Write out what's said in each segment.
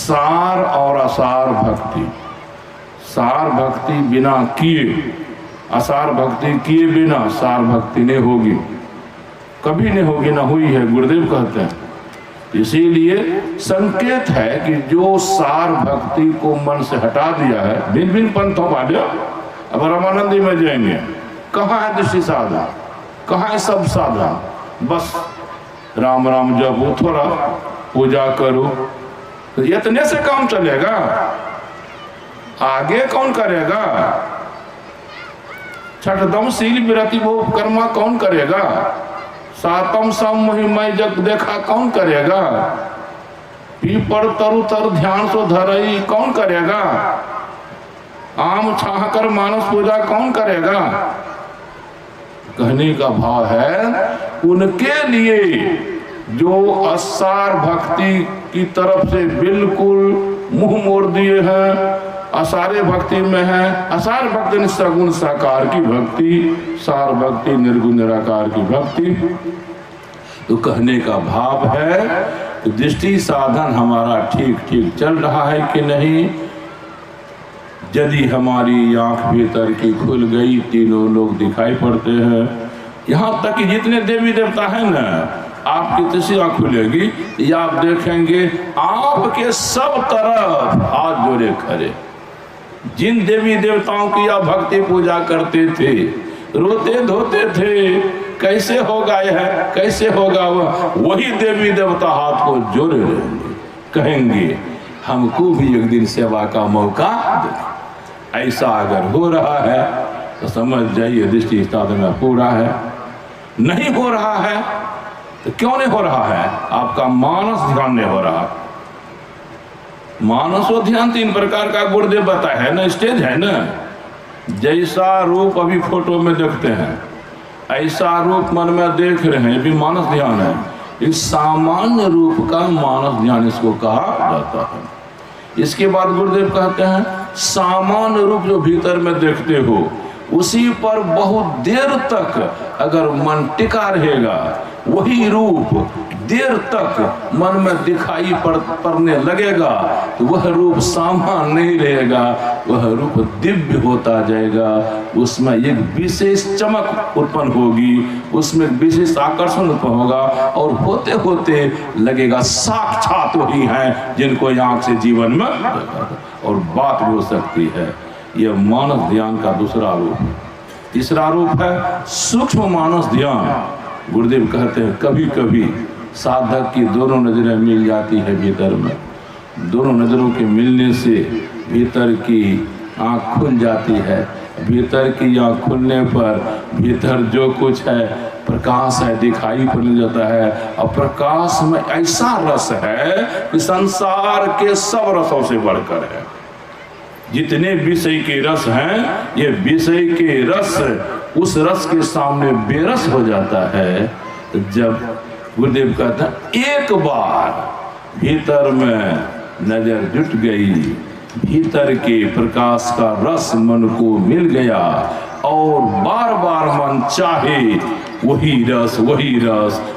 सार और असार भक्ति। सार भक्ति बिना किए, असार भक्ति किए बिना सार भक्ति नहीं होगी, कभी नहीं होगी, ना हुई है, गुरुदेव कहते हैं। इसीलिए संकेत है कि जो सार भक्ति को मन से हटा दिया है, भिन्न भिन्न पंथों वाले, अब रामानंदी में जाएंगे, कहाँ है दृष्टि साधन, कहाँ है सब साधन, बस राम राम जपो, थोड़ा पूजा करो, तो इतने से काम चलेगा, आगे कौन करेगा? छठदम शील विरति वो कर्मा कौन करेगा? सातम सम महिमय जग देखा कौन करेगा? पीपर तरु तर ध्यान सो धरई कौन करेगा? आम छाह कर मानस पूजा कौन करेगा? कहने का भाव है उनके लिए जो असार भक्ति की तरफ से बिल्कुल मुंह मोड़ दिए हैं, असारे भक्ति में है। असार भक्ति सगुण साकार की भक्ति, सार भक्ति निर्गुण निराकार की भक्ति। तो कहने का भाव है तो दृष्टि साधन हमारा ठीक ठीक चल रहा है कि नहीं? यदि हमारी आंख भीतर की खुल गई, तीनों लोग दिखाई पड़ते हैं, यहाँ तक कि जितने देवी देवता हैं ना, आपकी दृष्टि आंख खुलेगी या आप देखेंगे आपके सब तरफ हाथ जोड़े खड़े। जिन देवी देवताओं की आप भक्ति पूजा करते थे, रोते धोते थे, कैसे होगा यह, कैसे होगा वह, वही देवी देवता हाथ को जोड़े रहेंगे, कहेंगे हमको भी एक दिन सेवा का मौका दे। ऐसा अगर हो रहा है तो समझ जाइए दृष्टि साधन पूरा है। नहीं हो रहा है तो क्यों नहीं हो रहा है? आपका मानस ध्यान नहीं हो रहा। मानस और ध्यान तीन प्रकार का गुरुदेव बताया है ना, स्टेज है ना। जैसा रूप अभी फोटो में देखते हैं, ऐसा रूप मन में देख रहे हैं, भी मानस ध्यान है। इस सामान्य रूप का मानस ध्यान इसको कहा जाता है। इसके बाद गुरुदेव कहते हैं सामान्य रूप जो भीतर में देखते हो, उसी पर बहुत देर तक अगर मन टिका रहेगा, वही रूप देर तक मन में दिखाई पड़ने लगेगा, तो वह रूप सामान्य नहीं रहेगा, वह रूप दिव्य होता जाएगा। उसमें एक विशेष चमक उत्पन्न होगी, उसमें विशेष आकर्षण उत्पन्न होगा, और होते होते लगेगा साक्षात वही है जिनको आंख से जीवन में, और बात भी हो सकती है। यह मानस ध्यान का दूसरा रूप। तीसरा रूप है सूक्ष्म मानस ध्यान। गुरुदेव कहते हैं कभी कभी साधक की दोनों नजरें मिल जाती है भीतर में, दोनों नजरों के मिलने से भीतर की आंख खुल जाती है। भीतर की आंख खुलने पर भीतर जो कुछ है प्रकाश है, दिखाई पड़ने जाता है, और प्रकाश में ऐसा रस है कि संसार के सब रसों से बढ़कर है। जितने विषय के रस हैं, ये विषय के रस उस रस के सामने बेरस हो जाता है। तो जब गुरुदेव कहते हैं एक बार भीतर में नजर जुट गई, भीतर के प्रकाश का रस मन को मिल गया, और बार बार मन चाहे वही रस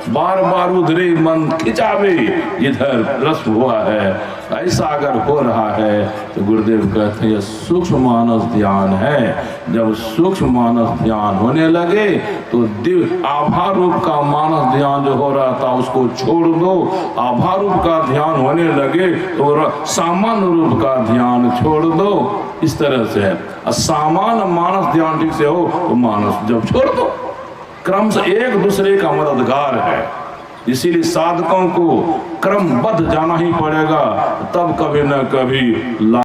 बार बार उधरे मन खिंचावे जिधर रस हुआ है, ऐसा अगर हो रहा है तो गुरुदेव कहते हैं सूक्ष्म मानस ध्यान है। जब सूक्ष्म मानस ध्यान होने लगे तो दिव्य आभा रूप का मानस ध्यान जो हो रहा था उसको छोड़ दो, आभा रूप का ध्यान होने लगे तो सामान्य रूप का ध्यान छोड़ दो। इस तरह से है। सामान्य मानस ध्यान ठीक से हो तो मानस जब छोड़ दो, क्रम से एक दूसरे का मददगार है। इसीलिए साधकों को क्रमबद्ध जाना ही पड़ेगा, तब कभी न कभी